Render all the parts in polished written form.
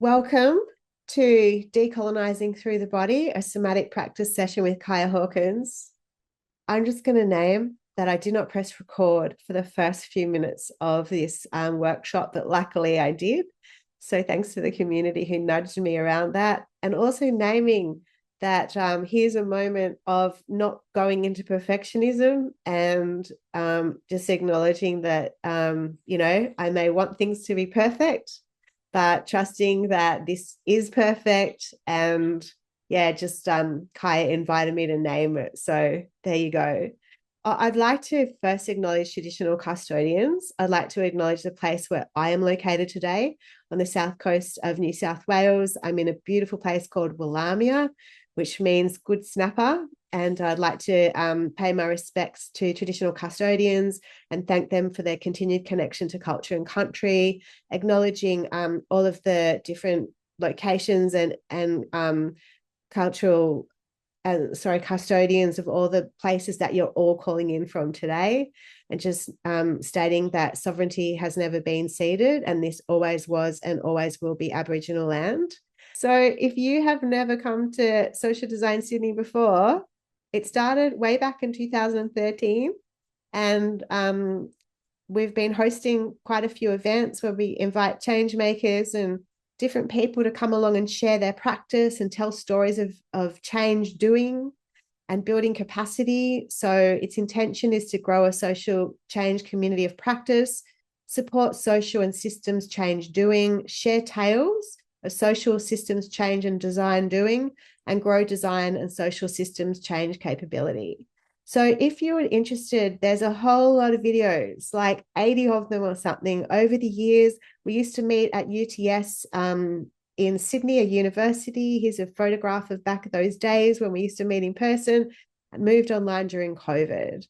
Welcome to Decolonising Through the Body, a somatic practice session with Kaia Hawkins. I'm just going to name that I did not press record for the first few minutes of this workshop, but luckily I did. So thanks to the community who nudged me around that, and also naming that here's a moment of not going into perfectionism and just acknowledging that, I may want things to be perfect, but trusting that this is perfect. And yeah, just Kaia invited me to name it. So there you go. I'd like to first acknowledge traditional custodians. I'd like to acknowledge the place where I am located today on the south coast of New South Wales. I'm in a beautiful place called Willamia, which means good snapper. And I'd like to pay my respects to traditional custodians and thank them for their continued connection to culture and country, acknowledging all of the different locations and cultural custodians of all the places that you're all calling in from today, and just stating that sovereignty has never been ceded, and this always was and always will be Aboriginal land. So if you have never come to Social Design Sydney before, it started way back in 2013, and we've been hosting quite a few events where we invite change makers and different people to come along and share their practice and tell stories of change doing and building capacity. So its intention is to grow a social change community of practice, support social and systems change doing, share tales of social systems change and design doing, and grow design and social systems change capability. So if you're interested, there's a whole lot of videos, like 80 of them or something over the years. We used to meet at UTS in Sydney, a university. Here's a photograph of back those days when we used to meet in person, and moved online during COVID.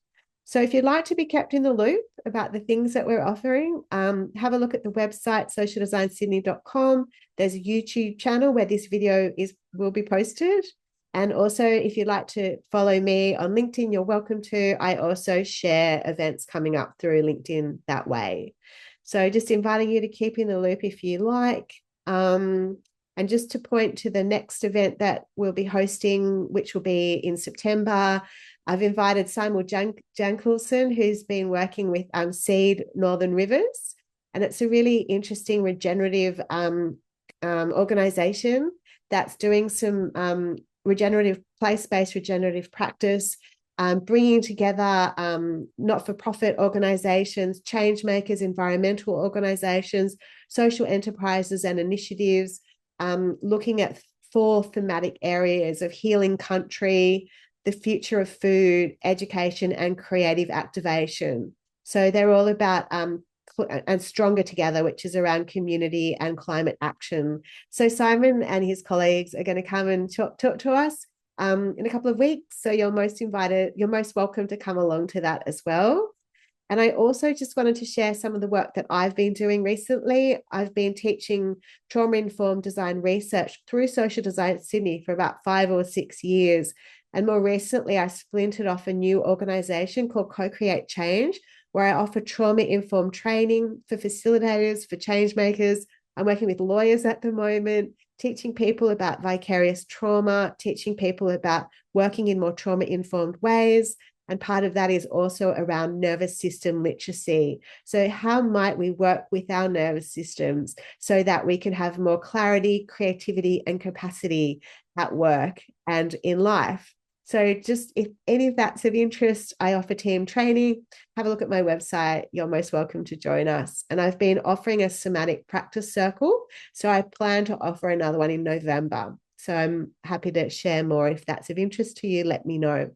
So if you'd like to be kept in the loop about the things that we're offering, have a look at the website, socialdesignsydney.com. There's a YouTube channel where this video will be posted. And also, if you'd like to follow me on LinkedIn, you're welcome to. I also share events coming up through LinkedIn that way. So just inviting you to keep in the loop if you like. And just to point to the next event that we'll be hosting, which will be in September, I've invited Simon Jankelson, who's been working with Seed Northern Rivers. And it's a really interesting regenerative organization that's doing some regenerative, place-based regenerative practice, bringing together not-for-profit organizations, change makers, environmental organizations, social enterprises and initiatives, looking at 4 thematic areas of healing country, the future of food, education, and creative activation. So they're all about and stronger together, which is around community and climate action. So Simon and his colleagues are going to come and talk to us in a couple of weeks. So you're most welcome to come along to that as well. And I also just wanted to share some of the work that I've been doing recently. I've been teaching trauma-informed design research through Social Design Sydney for about 5 or 6 years. And more recently, I splintered off a new organization called Co-Create Change, where I offer trauma-informed training for facilitators, for change makers. I'm working with lawyers at the moment, teaching people about vicarious trauma, teaching people about working in more trauma-informed ways. And part of that is also around nervous system literacy. So how might we work with our nervous systems so that we can have more clarity, creativity, and capacity at work and in life? So just if any of that's of interest, I offer team training. Have a look at my website. You're most welcome to join us. And I've been offering a somatic practice circle. So I plan to offer another one in November. So I'm happy to share more. If that's of interest to you, let me know.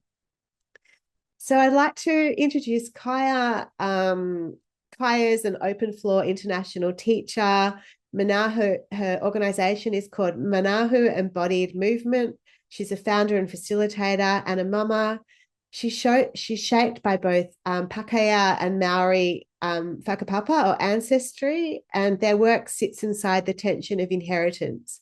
So I'd like to introduce Kaia. Kaia is an open floor international teacher. Her organization is called Manahau Embodied Movement. She's a founder and facilitator and a mama. She's shaped by both Pākehā and Maori whakapapa or ancestry, and their work sits inside the tension of inheritance.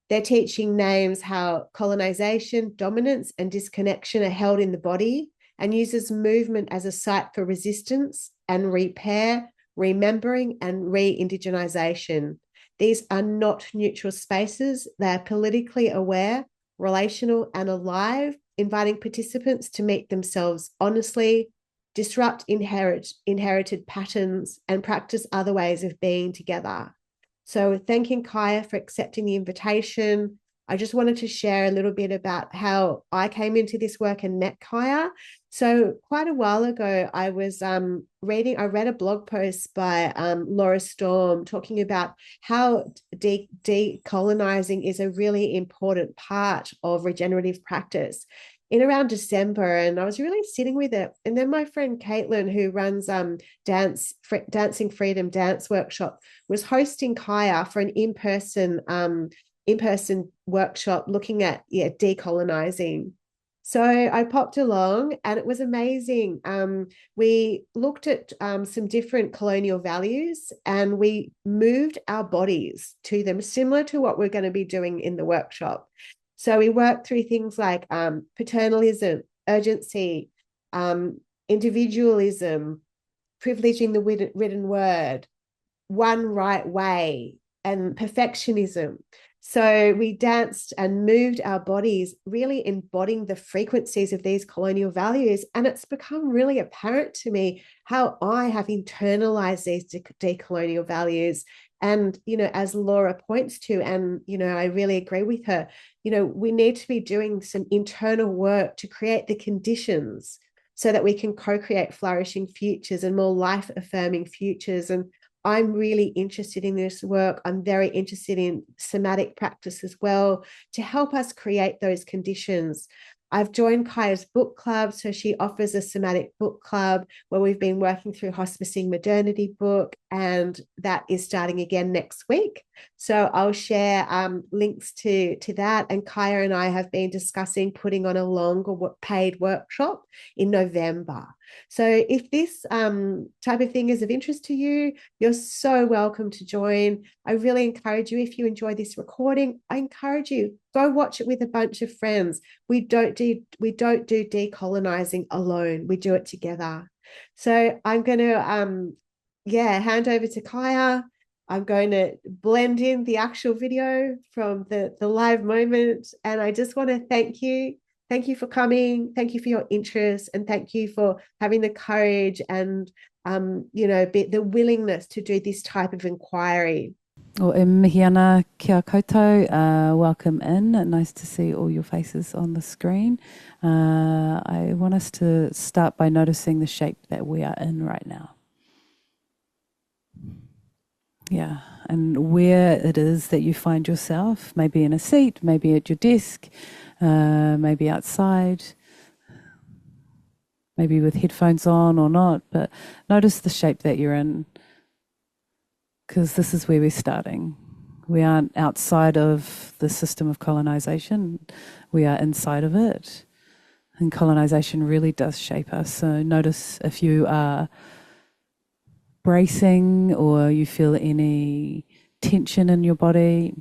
Their teaching names how colonisation, dominance, and disconnection are held in the body, and uses movement as a site for resistance and re.pair, remembering, and re-indigenisation. These are not neutral spaces. They're politically aware, relational, and alive, inviting participants to meet themselves honestly, disrupt inherited patterns, and practice other ways of being together. So thanking Kaia for accepting the invitation. I just wanted to share a little bit about how I came into this work and met Kaia. So quite a while ago, I read a blog post by Laura Storm talking about how decolonizing is a really important part of regenerative practice in around December, and I was really sitting with it. And then my friend Caitlin, who runs Dancing Freedom Dance Workshop, was hosting Kaia for an in-person workshop looking at decolonizing. So I popped along and it was amazing. We looked at some different colonial values and we moved our bodies to them, similar to what we're going to be doing in the workshop. So we worked through things like paternalism, urgency, individualism, privileging the written word, one right way, and perfectionism. So we danced and moved our bodies, really embodying the frequencies of these colonial values. And it's become really apparent to me how I have internalized these decolonial values. And, as Laura points to, and, I really agree with her, we need to be doing some internal work to create the conditions so that we can co-create flourishing futures and more life-affirming futures. And I'm really interested in this work. I'm very interested in somatic practice as well to help us create those conditions. I've joined Kaia's book club. So she offers a somatic book club where we've been working through Hospicing Modernity book, and that is starting again next week. So I'll share links to that. And Kaia and I have been discussing putting on a longer paid workshop in November. So if this type of thing is of interest to you, you're so welcome to join. I really encourage you, if you enjoy this recording, I encourage you, go watch it with a bunch of friends. We don't do decolonizing alone. We do it together. So I'm going to hand over to Kaia. I'm going to blend in the actual video from the live moment. And I just want to thank you. Thank you for coming. Thank you for your interest. And thank you for having the courage and, the willingness to do this type of inquiry. O e mihi ana kia koutou, welcome in. Nice to see all your faces on the screen. I want us to start by noticing the shape that we are in right now. Yeah, and where it is that you find yourself, maybe in a seat, maybe at your desk, maybe outside, maybe with headphones on or not, but notice the shape that you're in, because this is where we're starting. We aren't outside of the system of colonisation, we are inside of it. And colonisation really does shape us. So notice if you are bracing or you feel any tension in your body.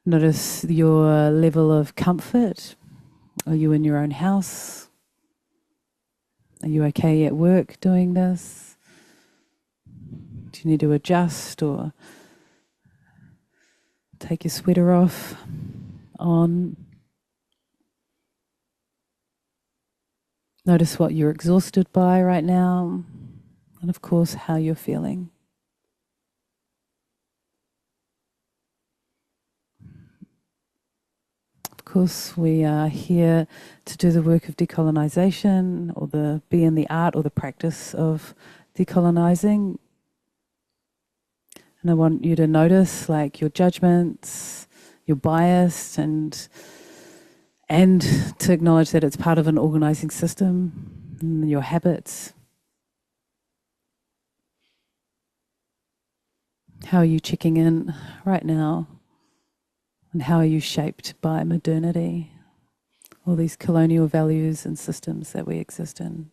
Notice your level of comfort. Are you in your own house? Are you okay at work doing this? Do you need to adjust or take your sweater off, on? Notice what you're exhausted by right now, and of course how you're feeling. Of course, we are here to do the work of decolonisation, or be in the art or the practice of decolonising. And I want you to notice like your judgments, your bias, and to acknowledge that it's part of an organising system, and your habits. How are you checking in right now? And how are you shaped by modernity? All these colonial values and systems that we exist in.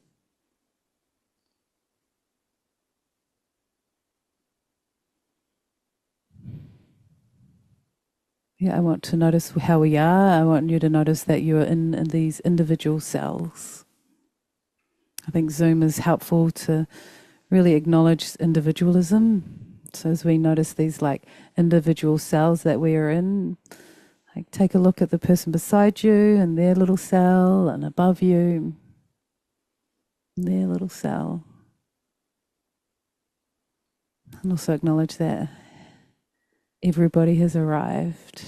Yeah, I want to notice how we are. I want you to notice that you're in these individual cells. I think Zoom is helpful to really acknowledge individualism. So as we notice these like individual cells that we are in, like take a look at the person beside you and their little cell, and above you, their little cell. And also acknowledge that everybody has arrived.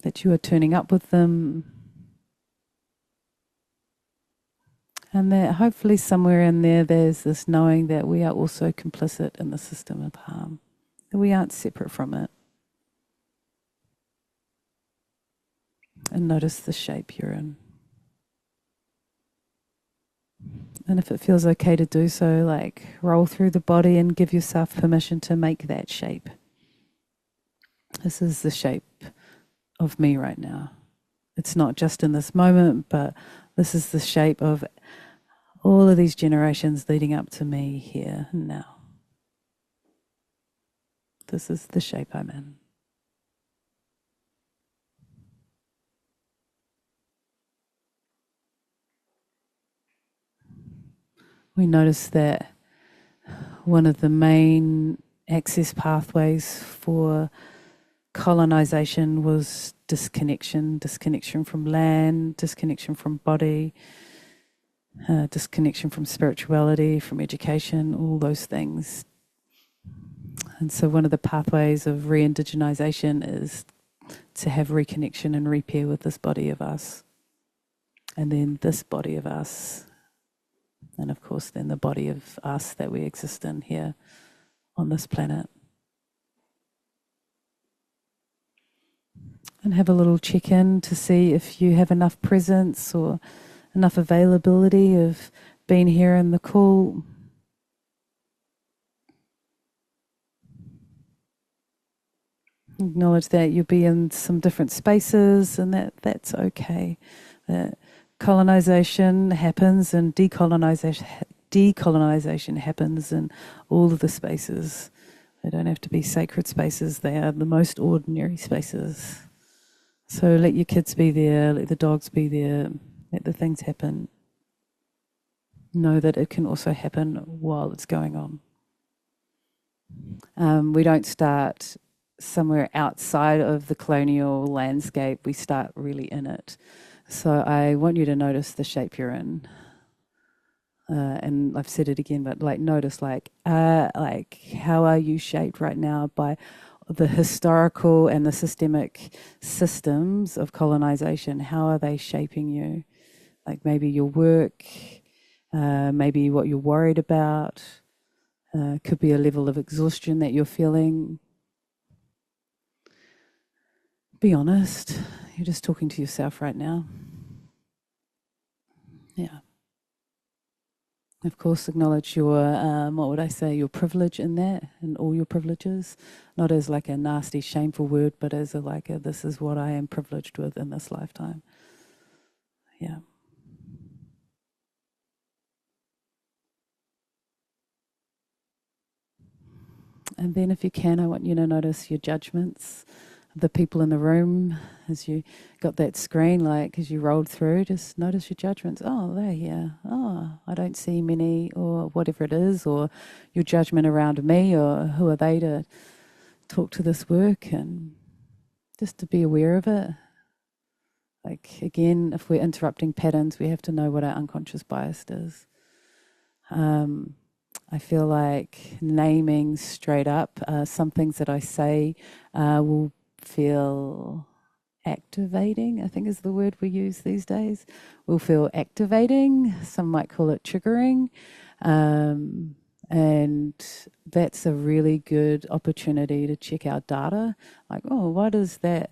That you are turning up with them. And that hopefully somewhere in there there's this knowing that we are also complicit in the system of harm, that we aren't separate from it. And notice the shape you're in. And if it feels okay to do so, like roll through the body and give yourself permission to make that shape. This is the shape of me right now. It's not just in this moment, but this is the shape of all of these generations leading up to me here and now. This is the shape I'm in. We notice that one of the main access pathways for colonisation was disconnection from land, disconnection from body, disconnection from spirituality, from education, all those things. And so one of the pathways of re-indigenisation is to have reconnection and re.pair with this body of us. And then this body of us. And of course then the body of us that we exist in here on this planet. And have a little check-in to see if you have enough presence or enough availability of being here in the call. Acknowledge that you'll be in some different spaces, and that's okay. That colonisation happens and decolonisation happens in all of the spaces. They don't have to be sacred spaces. They are the most ordinary spaces. So let your kids be there, let the dogs be there, let the things happen. Know that it can also happen while it's going on. We don't start somewhere outside of the colonial landscape, we start really in it. So I want you to notice the shape you're in. And I've said it again, but like notice like how are you shaped right now by the historical and the systemic systems of colonisation? How are they shaping you? Like maybe your work, maybe what you're worried about, could be a level of exhaustion that you're feeling. Be honest, you're just talking to yourself right now. Yeah. Of course, acknowledge your, what would I say, your privilege in that, and all your privileges, not as like a nasty, shameful word, but as a like a, this is what I am privileged with in this lifetime. Yeah. And then if you can, I want you to notice your judgments of the people in the room as you got that screen, like as you rolled through, just notice your judgments. Oh, they're here. Oh, I don't see many, or whatever it is, or your judgment around me, or who are they to talk to this work, and just to be aware of it. Like again, if we're interrupting patterns, we have to know what our unconscious bias is. I feel like naming straight up some things that I say will feel activating, I think is the word we use these days. Will feel activating. Some might call it triggering. And that's a really good opportunity to check our data. Like, oh, what does that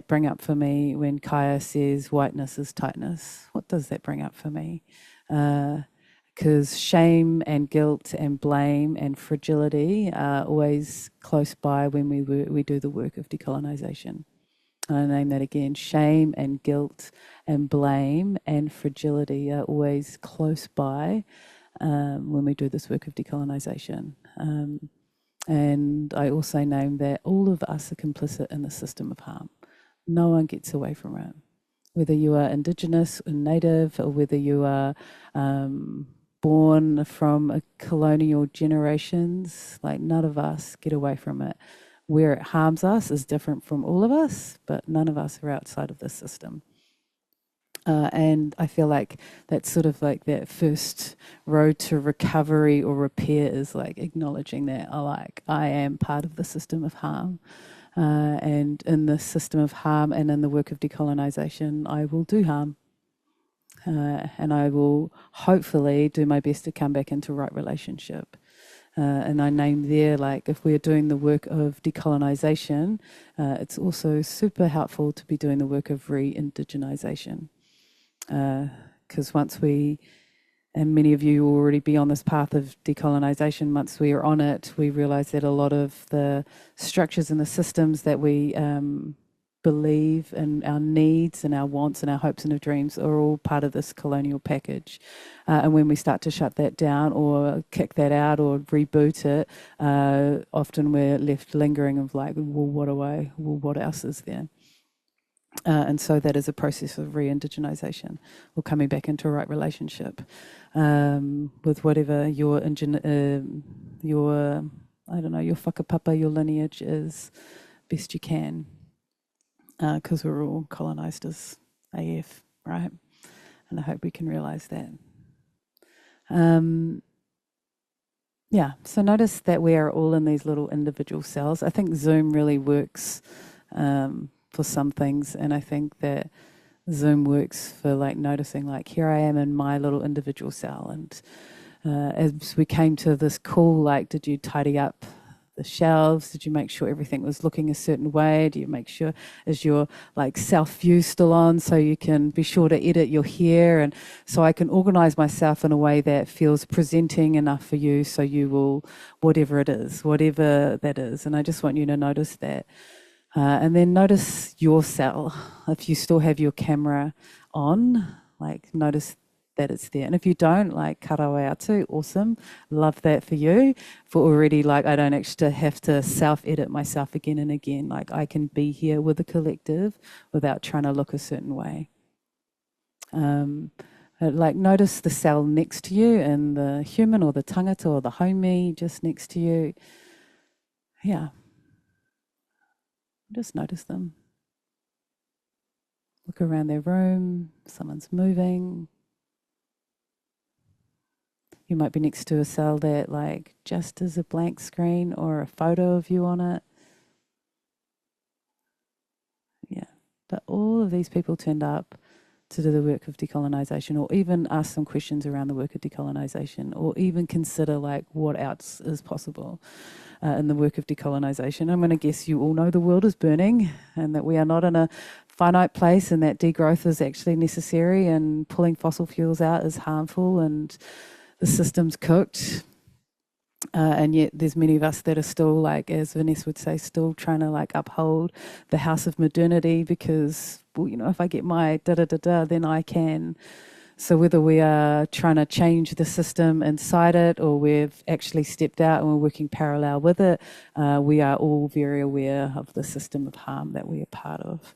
bring up for me when Kaia says whiteness is tightness? What does that bring up for me? Because shame and guilt and blame and fragility are always close by when we do the work of decolonisation. And I name that again. Shame and guilt and blame and fragility are always close by when we do this work of decolonisation. And I also name that all of us are complicit in the system of harm. No one gets away from it. Whether you are Indigenous or Native, or whether you are born from a colonial generations, like none of us get away from it. Where it harms us is different from all of us, but none of us are outside of this system. And I feel like that's sort of like that first road to recovery or repair is like acknowledging that I am part of the system of harm. And in the system of harm and in the work of decolonisation, I will do harm. And I will hopefully do my best to come back into right relationship. And I named there, like, if we're doing the work of decolonisation, it's also super helpful to be doing the work of re-indigenisation. Because once we, and many of you will already be on this path of decolonisation, once we are on it, we realise that a lot of the structures and the systems that we believe in, our needs and our wants and our hopes and our dreams, are all part of this colonial package. And when we start to shut that down or kick that out or reboot it, often we're left lingering of like, well, what else is there? And so that is a process of re-indigenisation, or coming back into a right relationship with whatever your I don't know, your whakapapa, your lineage is, best you can, because we're all colonised as AF, right? And I hope we can realise that. Yeah, so notice that we are all in these little individual cells. I think Zoom really works for some things, and I think that Zoom works for like noticing, like, here I am in my little individual cell. And as we came to this call, like, did you tidy up the shelves? Did you make sure everything was looking a certain way? Do you make sure, is your like self view still on, so you can be sure to edit your hair, and so I can organize myself in a way that feels presenting enough for you, so you will, whatever it is, whatever that is. And I just want you to notice that. And then notice your cell. If you still have your camera on, like, notice that it's there. And if you don't, like, karawe atu, awesome. Love that for you. For already, like, I don't actually have to self-edit myself again and again. Like, I can be here with the collective without trying to look a certain way. Like, notice the cell next to you, and the human or the tangata or the homie just next to you. Yeah. Just notice them. Look around their room, someone's moving. You might be next to a cell that like just is a blank screen or a photo of you on it. Yeah, but all of these people turned up to do the work of decolonisation, or even ask some questions around the work of decolonisation, or even consider like what else is possible in the work of decolonisation. I'm going to guess you all know the world is burning, and that we are not in a finite place, and that degrowth is actually necessary, and pulling fossil fuels out is harmful, and the system's cooked. And yet there's many of us that are still, like, as Vanessa would say, still trying to like uphold the house of modernity, because, well, you know, if I get my da-da-da-da, then I can. So whether we are trying to change the system inside it, or we've actually stepped out and we're working parallel with it, we are all very aware of the system of harm that we are part of.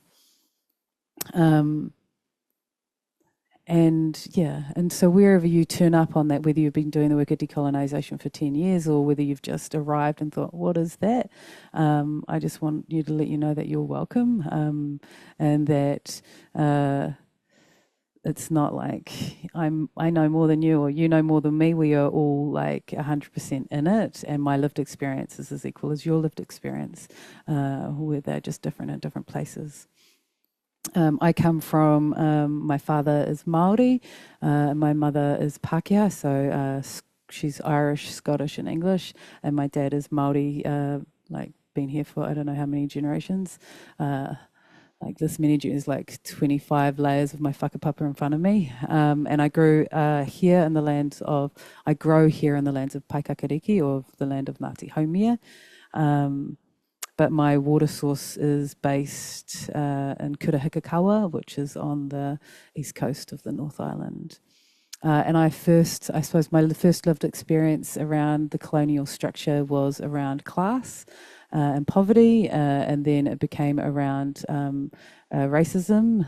And yeah, and so wherever you turn up on that, whether you've been doing the work of decolonisation for 10 years, or whether you've just arrived and thought, what is that? I just want you to let you know that you're welcome, and that it's not like I know more than you, or you know more than me. We are all like 100% in it, and my lived experience is as equal as your lived experience, where they're just different in different places. I come from, my father is Māori, my mother is Pākehā, so she's Irish, Scottish and English, and my dad is Māori, like been here for I don't know how many generations, like this many generations, like 25 layers of my whakapapa in front of me, and I grew here in the lands of, I grow here in the lands of Paikakariki, or the land of Ngāti Haumia. But my water source is based in Kurahikakawa, which is on the east coast of the North Island. And I suppose my first lived experience around the colonial structure was around class. and poverty, and then it became around racism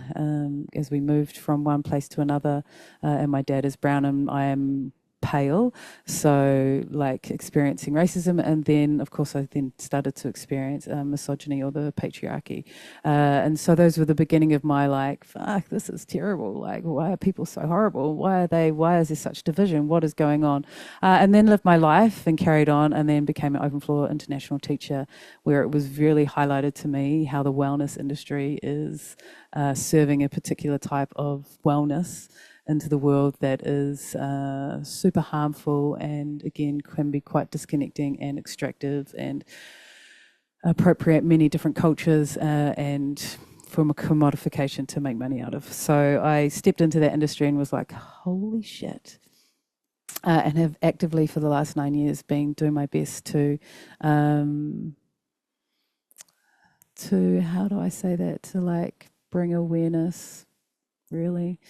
as we moved from one place to another. And my dad is brown and I am pale, so like experiencing racism, and then of course I then started to experience misogyny or the patriarchy, and so those were the beginning of my like, fuck, this is terrible, like why are people so horrible, why is there such division, what is going on, and then lived my life and carried on, and then became an open floor international teacher, where it was really highlighted to me how the wellness industry is serving a particular type of wellness into the world that is super harmful, and again can be quite disconnecting and extractive and appropriate many different cultures and from a commodification to make money out of. So I stepped into that industry and was like, holy shit. And have actively for the last 9 years been doing my best to how do I say that, to like bring awareness, really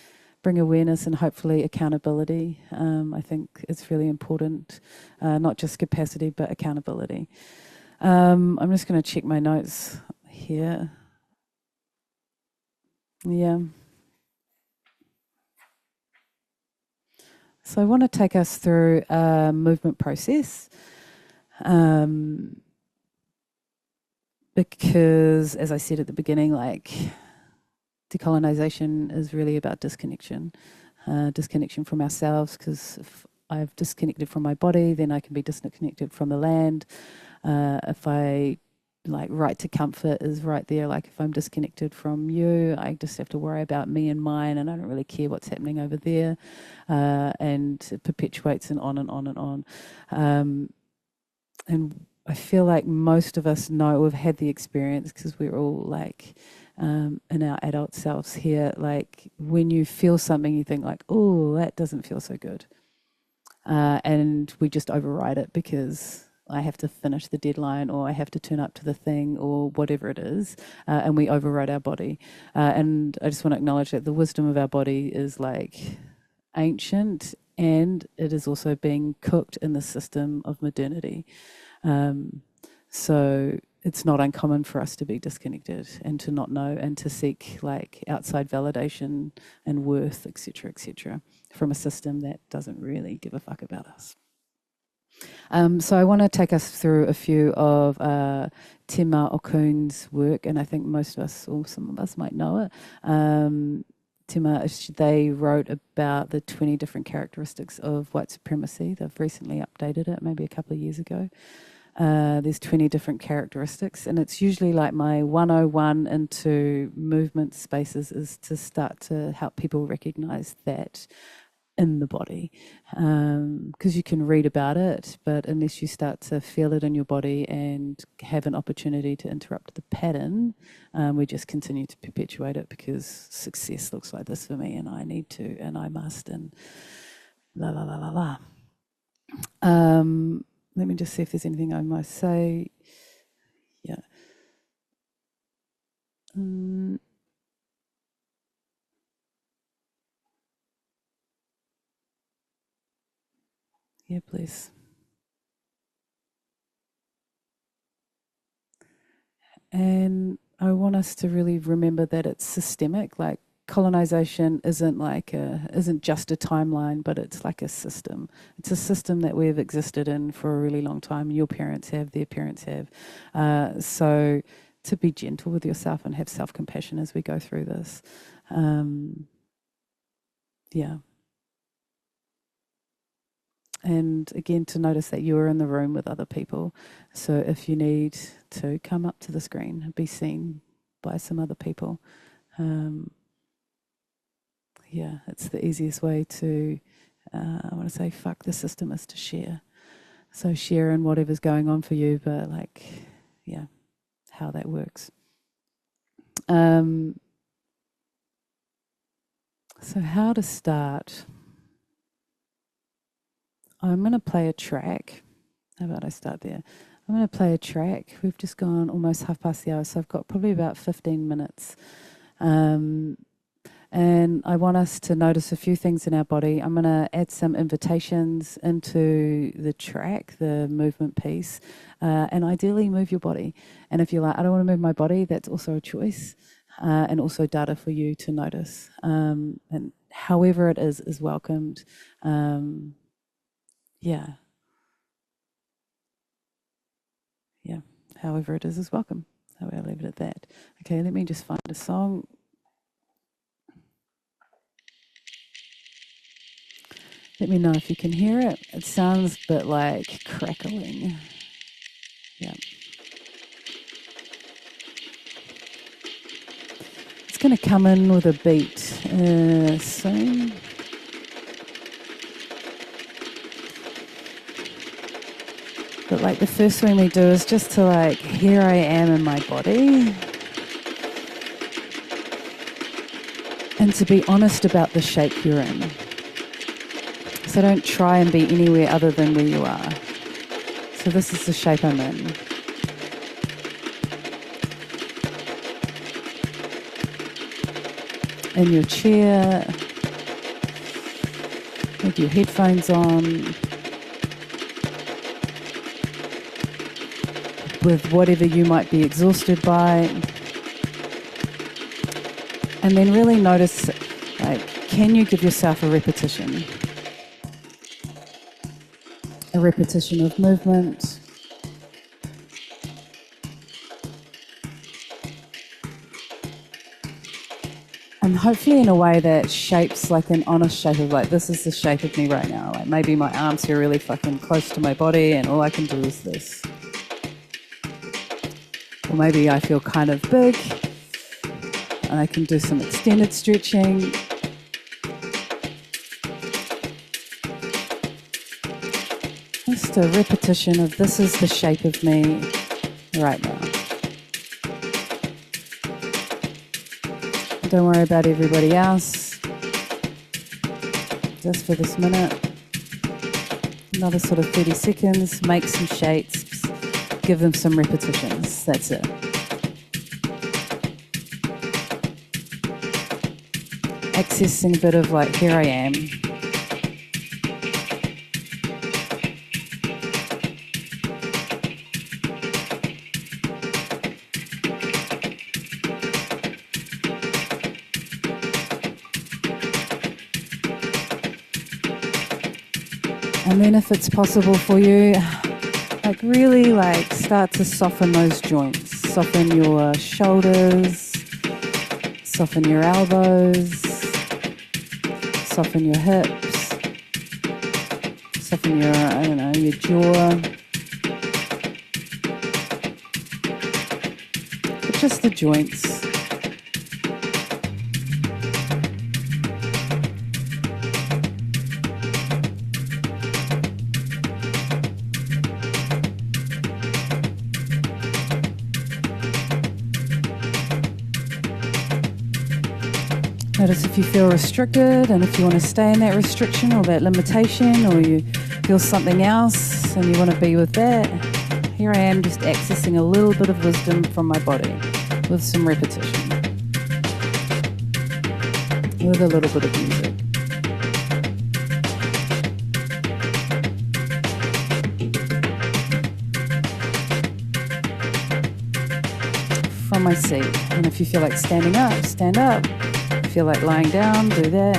bring awareness and hopefully accountability. I think it's really important, not just capacity, but accountability. I'm just going to check my notes here. Yeah. So I want to take us through a movement process. Because, as I said at the beginning, like decolonisation is really about disconnection. Disconnection from ourselves, because if I've disconnected from my body, then I can be disconnected from the land. If I like right to comfort is right there, like if I'm disconnected from you, I just have to worry about me and mine, and I don't really care what's happening over there, and it perpetuates and on and on and on. And I feel like most of us know, we've had the experience because we're all like in our adult selves here, like when you feel something you think like, oh, that doesn't feel so good, and we just override it because I have to finish the deadline or I have to turn up to the thing or whatever it is, and we override our body. And I just want to acknowledge that the wisdom of our body is like ancient, and it is also being cooked in the system of modernity. So it's not uncommon for us to be disconnected and to not know and to seek like outside validation and worth, etc., from a system that doesn't really give a fuck about us. So I want to take us through a few of Tima Okun's work, and I think most of us, or some of us might know it. Tima, they wrote about the 20 different characteristics of white supremacy. They've recently updated it, maybe a couple of years ago. There's 20 different characteristics, and it's usually like my 101 into movement spaces is to start to help people recognize that in the body, because you can read about it, but unless you start to feel it in your body and have an opportunity to interrupt the pattern, we just continue to perpetuate it because success looks like this for me, and I need to, and I must, and la la la la la. Let me just see if there's anything I must say. Yeah. Yeah, please. And I want us to really remember that it's systemic. Like colonization isn't just a timeline, but it's like a system. It's a system that we've existed in for a really long time. Your parents have, their parents have. So to be gentle with yourself and have self-compassion as we go through this. Yeah. And again, to notice that you're in the room with other people. So if you need to come up to the screen and be seen by some other people, yeah, it's the easiest way to, I want to say, fuck the system, is to share. So share in whatever's going on for you, but like, yeah, how that works. So how to start? I'm going to play a track. How about I start there? I'm going to play a track. We've just gone almost half past the hour, so I've got probably about 15 minutes. And And I want us to notice a few things in our body. I'm going to add some invitations into the track, the movement piece, and ideally move your body. And if you're like, I don't want to move my body, that's also a choice, and also data for you to notice. And however it is welcomed. Yeah. Yeah, however it is welcome. So I'll leave it at that. Okay, let me just find a song. Let me know if you can hear it. It sounds a bit like crackling. Yeah. It's going to come in with a beat soon. But like the first thing we do is just to like, here I am in my body. And to be honest about the shape you're in. So don't try and be anywhere other than where you are. So this is the shape I'm in. In your chair, with your headphones on, with whatever you might be exhausted by. And then really notice, like, can you give yourself a repetition? A repetition of movement. And hopefully in a way that shapes like an honest shape of like, this is the shape of me right now. Like maybe my arms are really fucking close to my body and all I can do is this. Or maybe I feel kind of big and I can do some extended stretching. Just a repetition of this is the shape of me right now. Don't worry about everybody else. Just for this minute. Another sort of 30 seconds. Make some shapes. Give them some repetitions. That's it. Accessing a bit of like, here I am. And then if it's possible for you, like really like start to soften those joints. Soften your shoulders, soften your elbows, soften your hips, soften your, I don't know, your jaw. But just the joints. Notice if you feel restricted and if you want to stay in that restriction or that limitation or you feel something else and you want to be with that. Here I am just accessing a little bit of wisdom from my body with some repetition. With a little bit of music. From my seat. And if you feel like standing up, stand up. Feel like lying down, do that.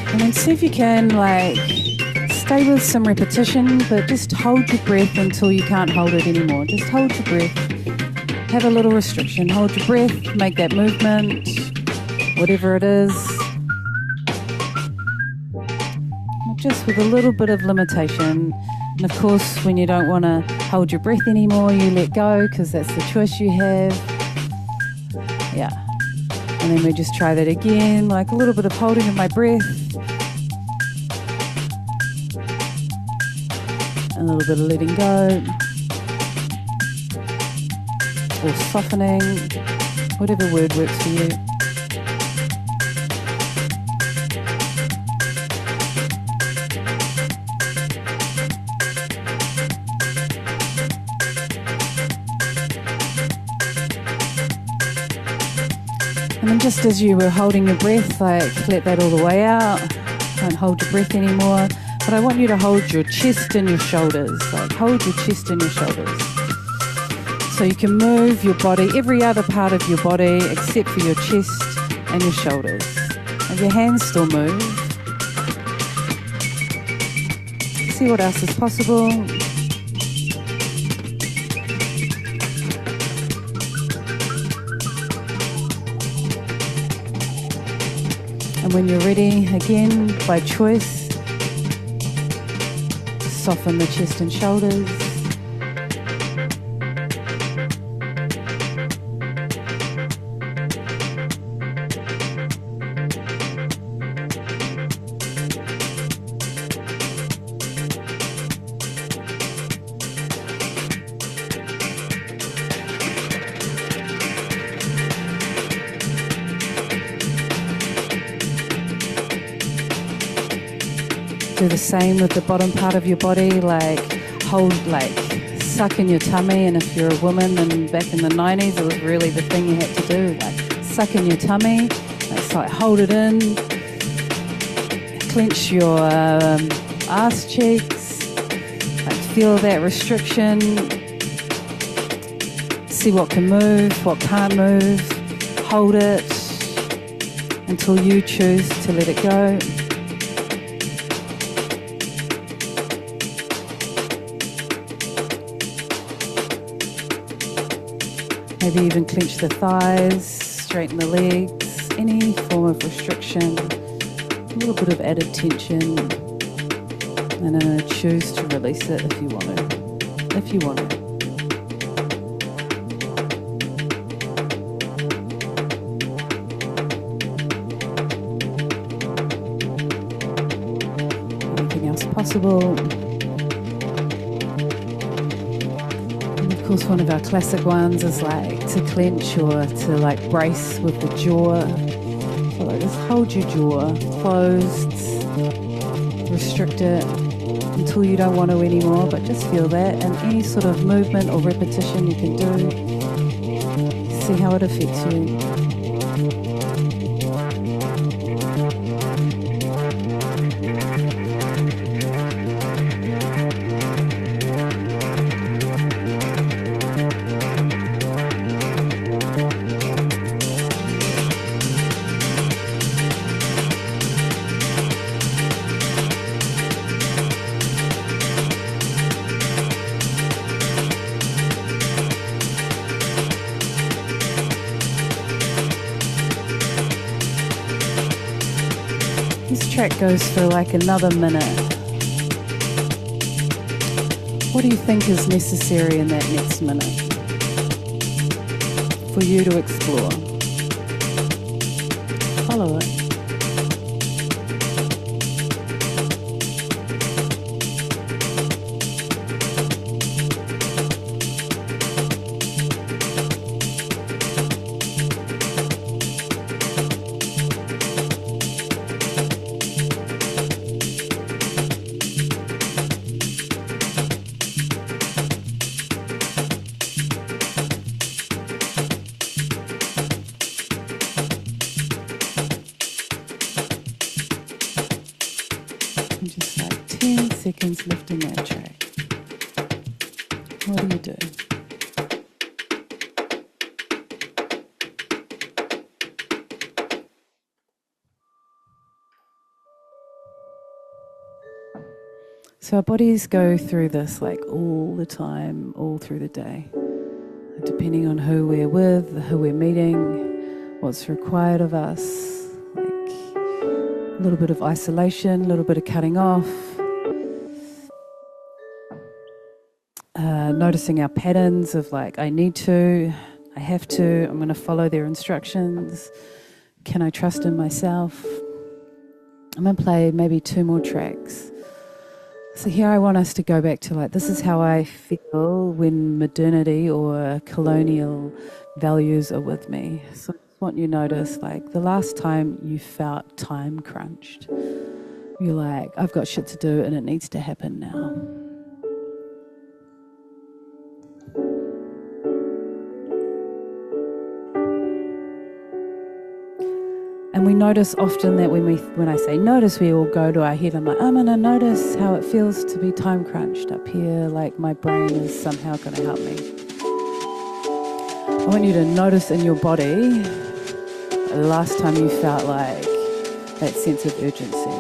And then see if you can like stay with some repetition, but just hold your breath until you can't hold it anymore. Just hold your breath. Have a little restriction. Hold your breath, make that movement, whatever it is. Just with a little bit of limitation. And of course, when you don't want to hold your breath anymore, you let go because that's the choice you have. Yeah. And then we just try that again, like a little bit of holding of my breath. A little bit of letting go. or softening, whatever word works for you. And then just as you were holding your breath, like let that all the way out. Don't hold your breath anymore. But I want you to hold your chest and your shoulders. Like hold your chest and your shoulders. So you can move your body, every other part of your body except for your chest and your shoulders. And your hands still move. See what else is possible. And when you're ready, again, by choice, soften the chest and shoulders. Do the same with the bottom part of your body, like hold, like suck in your tummy. And if you're a woman, and back in the 90s, it was really the thing you had to do, like suck in your tummy. It's like hold it in, clench your ass cheeks, like feel that restriction. See what can move, what can't move. Hold it until you choose to let it go. Maybe even clench the thighs, straighten the legs, any form of restriction, a little bit of added tension, and then choose to release it if you want to. If you want to. Anything else possible? Of course, one of our classic ones is like to clench or to like brace with the jaw. So like just hold your jaw closed, restrict it until you don't want to anymore, but just feel that, and any sort of movement or repetition you can do, see how it affects you. This track goes for like another minute. What do you think is necessary in that next minute for you to explore? Follow it. Just like 10 seconds left in that track. What do you do? So our bodies go through this like all the time, all through the day, depending on who we're with, who we're meeting, what's required of us. A little bit of isolation, a little bit of cutting off, noticing our patterns of like, I need to, I have to, I'm going to follow their instructions. Can I trust in myself? I'm going to play maybe 2 more tracks So here I want us to go back to like, this is how I feel when modernity or colonial values are with me. So I just want you to notice like the last time you felt time crunched. You're like, I've got shit to do and it needs to happen now. And we notice often that when I say notice, we all go to our head. I'm like, I'm going to notice how it feels to be time crunched up here, like my brain is somehow going to help me. I want you to notice in your body the last time you felt like that sense of urgency.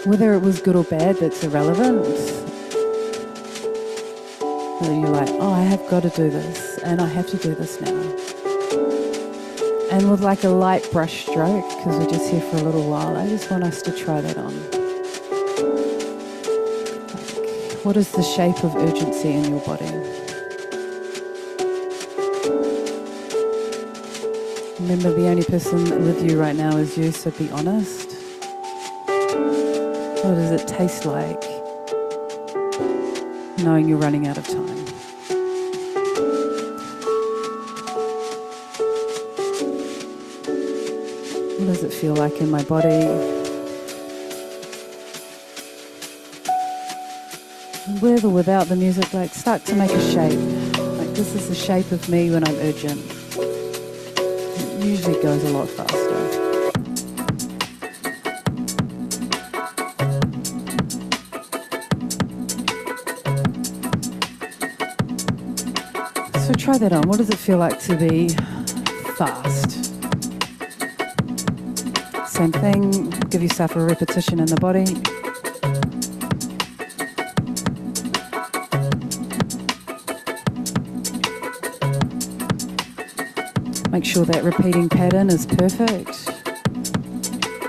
Whether it was good or bad, that's irrelevant. Whether you're like, oh, I have got to do this, and I have to do this now. And with like a light brush stroke, because we're just here for a little while, I just want us to try that on. Like, what is the shape of urgency in your body? Remember, the only person with you right now is you, so be honest. What does it taste like knowing you're running out of time? What does it feel like in my body? With or without the music, like start to make a shape. Like this is the shape of me when I'm urgent. It usually goes a lot faster. So try that on. What does it feel like to be fast? Same thing, give yourself a repetition in the body. Make sure that repeating pattern is perfect.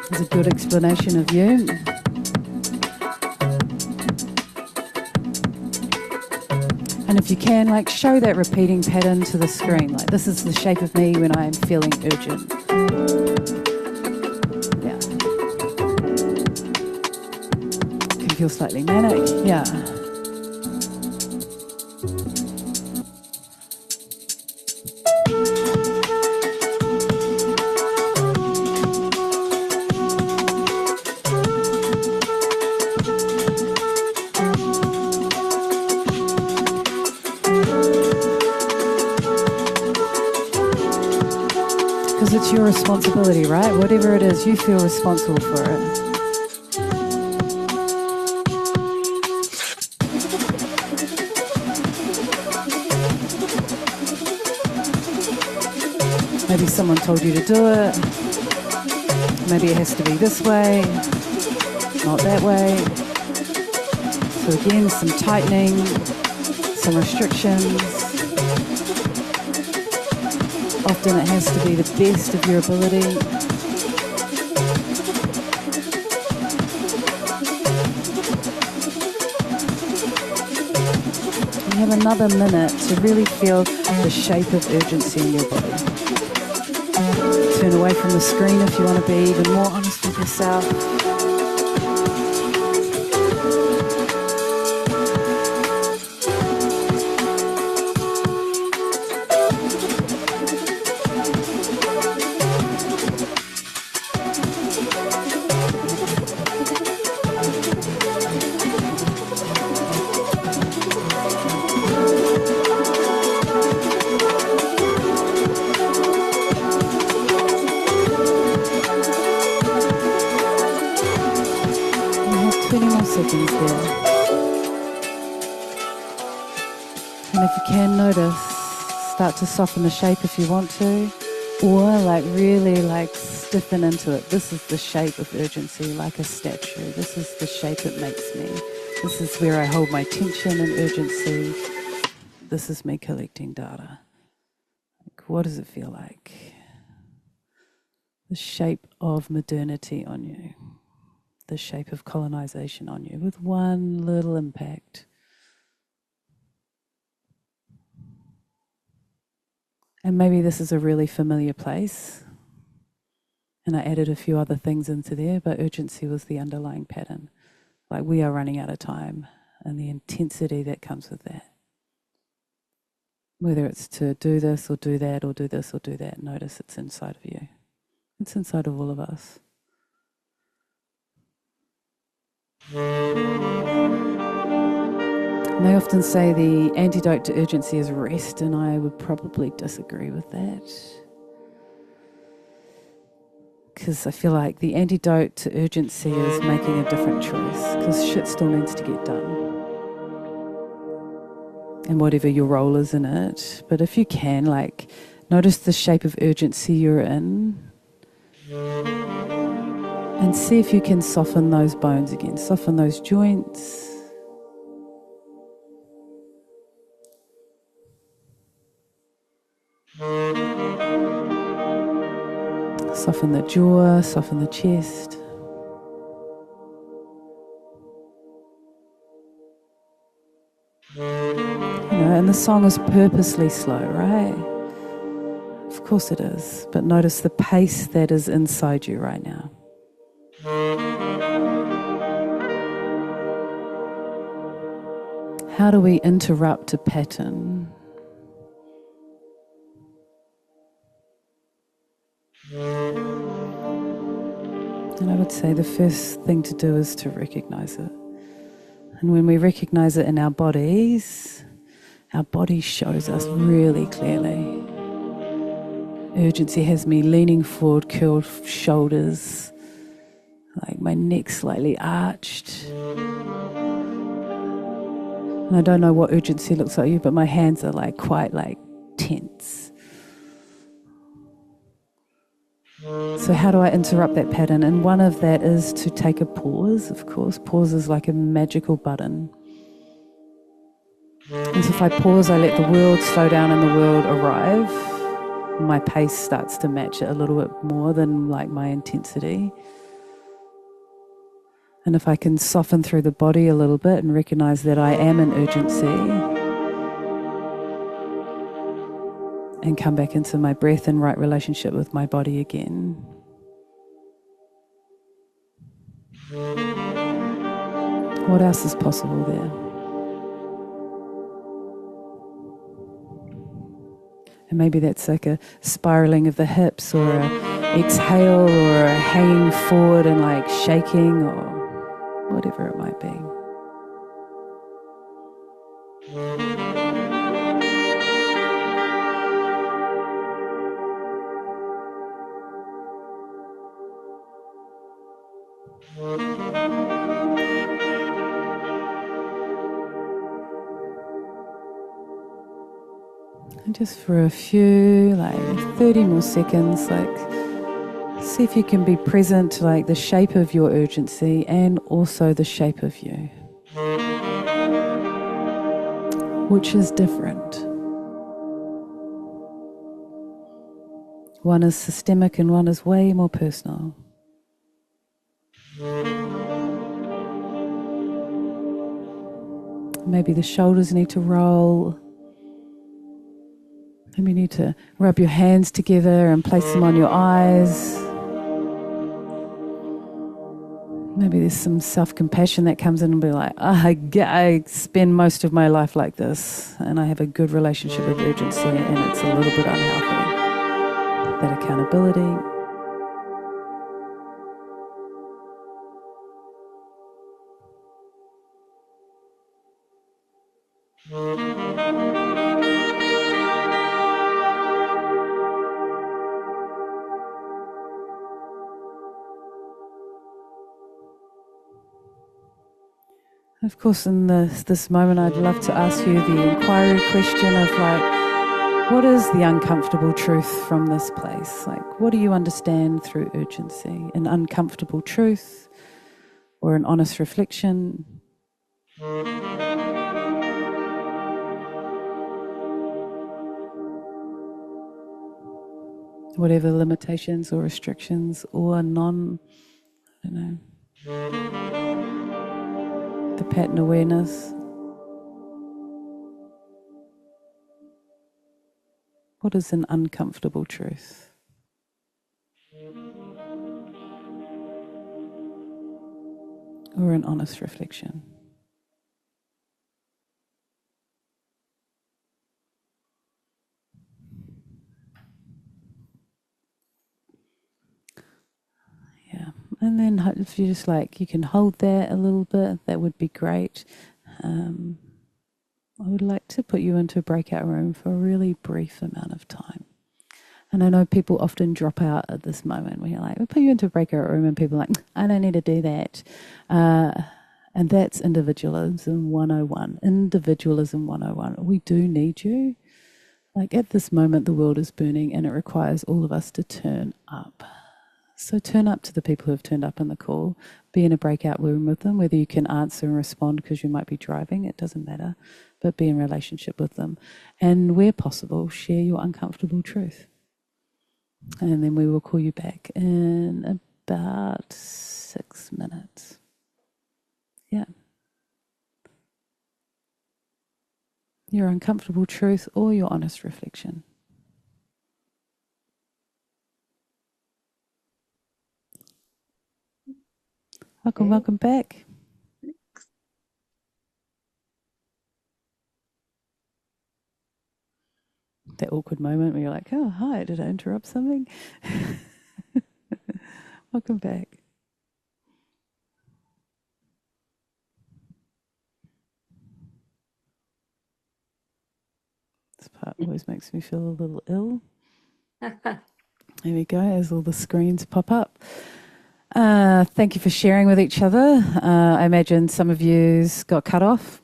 There's a good explanation of you. And if you can, like show that repeating pattern to the screen. Like this is the shape of me when I'm feeling urgent. Feel slightly manic, yeah. Because it's your responsibility, right? Whatever it is, you feel responsible for it. Maybe someone told you to do it. Maybe it has to be this way, not that way. So again, some tightening, some restrictions. Often it has to be the best of your ability. You have another minute to really feel the shape of urgency in your body. Turn away from the screen if you want to be even more honest with yourself. Seconds there. And if you can notice, start to soften the shape if you want to, or like really like stiffen into it. This is the shape of urgency, like a statue. This is the shape it makes me. This is where I hold my tension and urgency. This is me collecting data. Like, what does it feel like? The shape of modernity on you. The shape of colonisation on you with one little impact. And maybe this is a really familiar place. And I added a few other things into there, but urgency was the underlying pattern. Like we are running out of time, and the intensity that comes with that. Whether it's to do this or do that or do this or do that, notice it's inside of you. It's inside of all of us. And they often say the antidote to urgency is rest, and I would probably disagree with that. Because I feel like the antidote to urgency is making a different choice, because shit still needs to get done. And whatever your role is in it. But if you can, like, notice the shape of urgency you're in and see if you can soften those bones again, soften those joints. Soften the jaw, soften the chest. And the song is purposely slow, right? Of course it is, but notice the pace that is inside you right now. How do we interrupt a pattern? And I would say the first thing to do is to recognize it. And when we recognize it in our body shows us really clearly. Urgency has me leaning forward, curled shoulders, like my neck slightly arched. And I don't know what urgency looks like you, but my hands are like quite like tense. So how do I interrupt that pattern? And one of that is to take a pause, of course. Pause is like a magical button. And so if I pause, I let the world slow down and the world arrive. My pace starts to match it a little bit more than like my intensity. And if I can soften through the body a little bit and recognize that I am in urgency and come back into my breath and right relationship with my body again. What else is possible there? And maybe that's like a spiraling of the hips or an exhale or a hanging forward and like shaking or whatever it might be. And just for a few, like 30 more seconds, like see if you can be present to like the shape of your urgency and also the shape of you, which is different. One is systemic and one is way more personal. Maybe the shoulders need to roll. Maybe you need to rub your hands together and place them on your eyes. Maybe there's some self-compassion that comes in and be like, I spend most of my life like this and I have a good relationship with urgency and it's a little bit unhealthy. That accountability. Of course, in this moment, I'd love to ask you the inquiry question of like, what is the uncomfortable truth from this place? Like, what do you understand through urgency? An uncomfortable truth or an honest reflection? Whatever limitations or restrictions or I don't know, the pattern awareness. What is an uncomfortable truth? or an honest reflection? Yeah, and then if you just like, you can hold that a little bit, that would be great. I would like to put you into a breakout room for a really brief amount of time. And I know people often drop out at this moment where you're like, we'll put you into a breakout room, and people are like, I don't need to do that. And that's individualism 101. Individualism 101. We do need you. Like at this moment, the world is burning and it requires all of us to turn up. So turn up to the people who have turned up in the call. Be in a breakout room with them, whether you can answer and respond because you might be driving, it doesn't matter. But be in relationship with them. And where possible, share your uncomfortable truth. And then we will call you back in about 6 minutes. Yeah. Your uncomfortable truth or your honest reflection. Welcome back. That awkward moment where you're like, oh, hi, did I interrupt something? Welcome back. This part always makes me feel a little ill. There we go, as all the screens pop up. Thank you for sharing with each other. I imagine some of you's got cut off.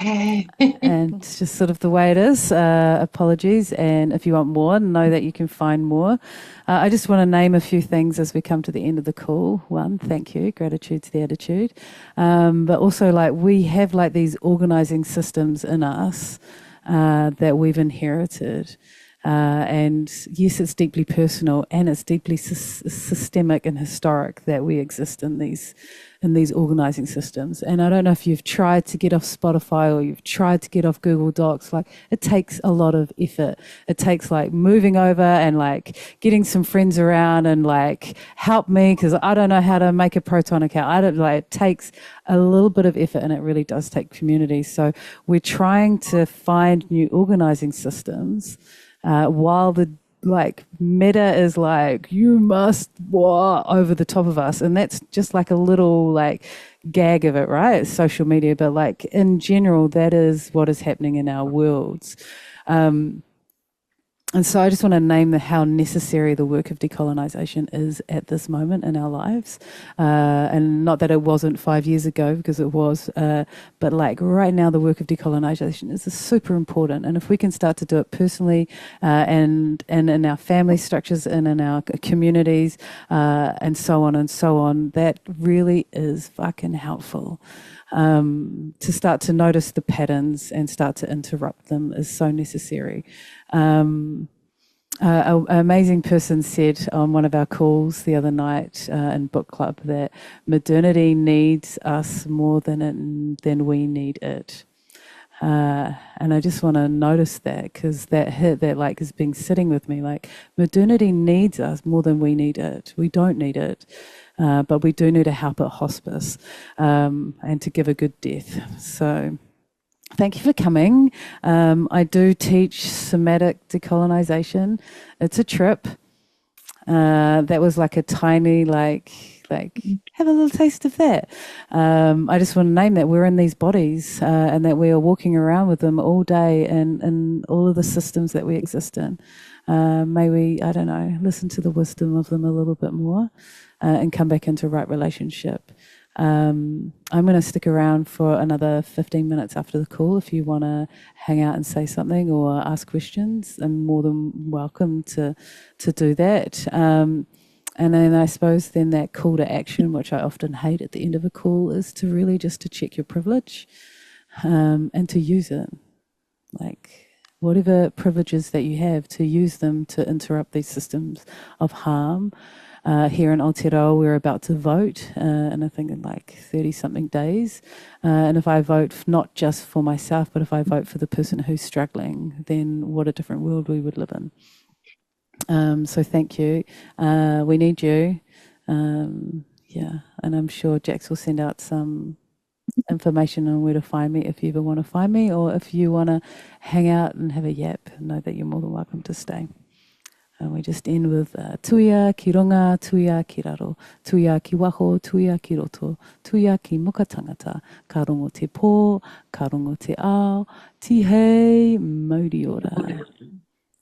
And it's just sort of the way it is. Apologies. And if you want more, know that you can find more. I just want to name a few things as we come to the end of the call. One, thank you. Gratitude to the attitude. But also, like, we have like these organizing systems in us that we've inherited. And yes, it's deeply personal and it's deeply systemic and historic that we exist in these organizing systems. And I don't know if you've tried to get off Spotify or you've tried to get off Google Docs. Like, it takes a lot of effort. It takes like moving over and like getting some friends around and like help me because I don't know how to make a Proton account. It takes a little bit of effort, and it really does take community. So we're trying to find new organizing systems while the like meta is like, you must over the top of us, and that's just like a little like gag of it, right? It's social media, but like in general, that is what is happening in our worlds. And so I just want to name how necessary the work of decolonisation is at this moment in our lives. And not that it wasn't 5 years ago, because it was, but like right now the work of decolonisation is super important. And if we can start to do it personally and in our family structures and in our communities and so on, that really is fucking helpful. To start to notice the patterns and start to interrupt them is so necessary. An amazing person said on one of our calls the other night in book club that modernity needs us more than we need it. And I just want to notice that, because that hit that like has been sitting with me, like modernity needs us more than we need it. We don't need it, but we do need to help at hospice and to give a good death. So thank you for coming. I do teach somatic decolonisation. It's a trip. That was like a tiny like have a little taste of that. I just want to name that we're in these bodies and that we are walking around with them all day and all of the systems that we exist in. May we, I don't know, listen to the wisdom of them a little bit more and come back into right relationship. I'm going to stick around for another 15 minutes after the call. If you want to hang out and say something or ask questions, I'm more than welcome to do that. And then I suppose then that call to action, which I often hate at the end of a call, is to really just to check your privilege and to use it. Like whatever privileges that you have, to use them to interrupt these systems of harm. Here in Aotearoa, we're about to vote, and I think in like 30-something days. And if I vote not just for myself, but if I vote for the person who's struggling, then what a different world we would live in. So thank you. We need you. Yeah, and I'm sure Jax will send out some information on where to find me if you ever want to find me, or if you want to hang out and have a yap, know that you're more than welcome to stay. And we just end with tuia ki ronga, tuia ki raro, tuia ki waho, tuia ki roto, tuia ki muka tangata, ka rongo te pō, ka rongo te ao, tihei, mauri ora.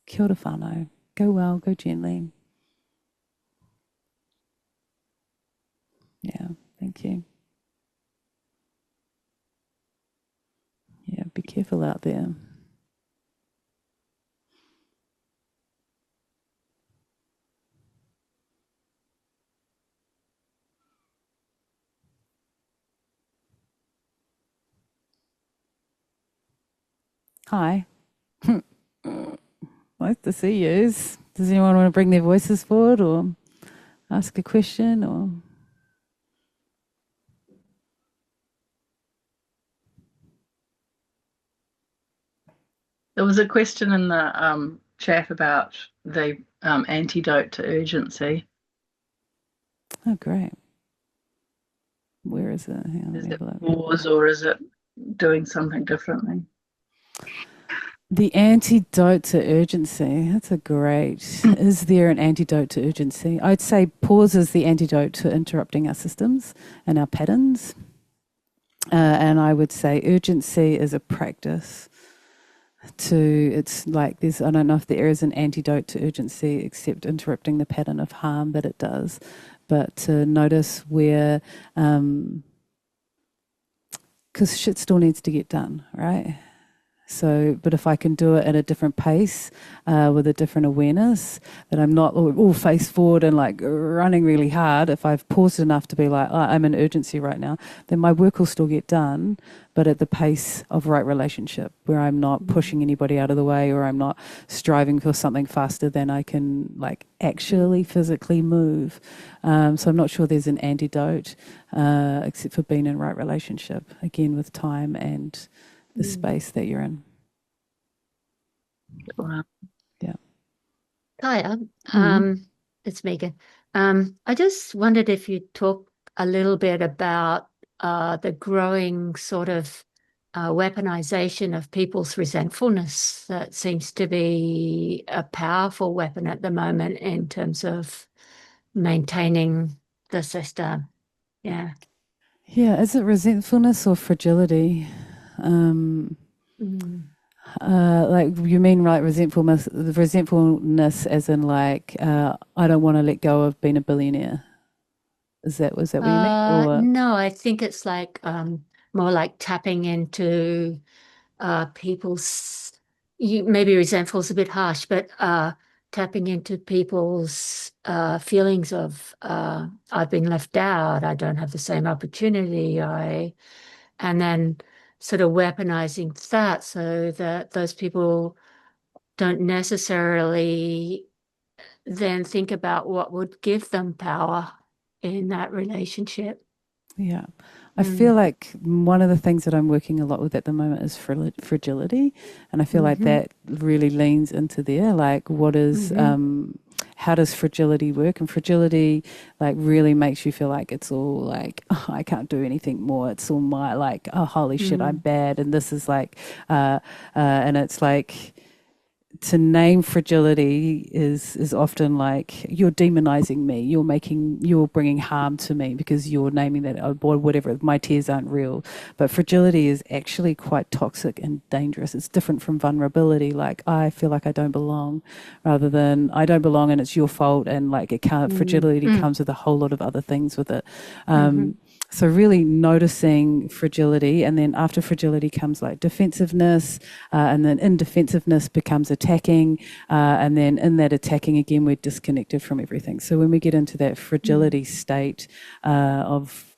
Kia ora whānau. Go well, go gently. Yeah, thank you. Yeah, be careful out there. Hi. Nice to see you. Does anyone want to bring their voices forward or ask a question or... There was a question in the chat about the antidote to urgency. Oh, great. Where is it? Is it pause or is it doing something differently? The antidote to urgency. That's a great... Is there an antidote to urgency? I'd say pause is the antidote to interrupting our systems and our patterns. And I would say urgency is a practice to... It's like there's... I don't know if there is an antidote to urgency except interrupting the pattern of harm that it does. But to notice where... because shit still needs to get done, right? So, but if I can do it at a different pace, with a different awareness, that I'm not all face forward and like running really hard, if I've paused enough to be like, oh, I'm in urgency right now, then my work will still get done, but at the pace of right relationship, where I'm not pushing anybody out of the way, or I'm not striving for something faster than I can like actually physically move. So I'm not sure there's an antidote, except for being in right relationship, again, with time and the space that you're in. Wow. Yeah. Kaia, it's Megan. I just wondered if you'd talk a little bit about the growing sort of weaponization of people's resentfulness that seems to be a powerful weapon at the moment in terms of maintaining the system. Yeah. Yeah. Is it resentfulness or fragility? Like you mean like resentfulness as in like I don't want to let go of being a billionaire. Was that what you mean? Or? No, I think it's like more like tapping into people's, maybe resentful is a bit harsh, but tapping into people's feelings of I've been left out, I don't have the same opportunity, and then sort of weaponizing that so that those people don't necessarily then think about what would give them power in that relationship. Yeah. I feel like one of the things that I'm working a lot with at the moment is fragility. And I feel like that really leans into there. Like what is, how does fragility work? And fragility like really makes you feel like it's all like, oh, I can't do anything more. It's all my like, oh, holy shit, I'm bad. And this is like, and it's like, to name fragility is often like you're demonizing me, you're bringing harm to me because you're naming that, oh boy, whatever, my tears aren't real. But fragility is actually quite toxic and dangerous. It's different from vulnerability, like I feel like I don't belong, rather than I don't belong and it's your fault, and like it can't. Fragility comes with a whole lot of other things with it. So really noticing fragility, and then after fragility comes like defensiveness, and then in defensiveness becomes attacking, and then in that attacking again we're disconnected from everything. So when we get into that fragility state of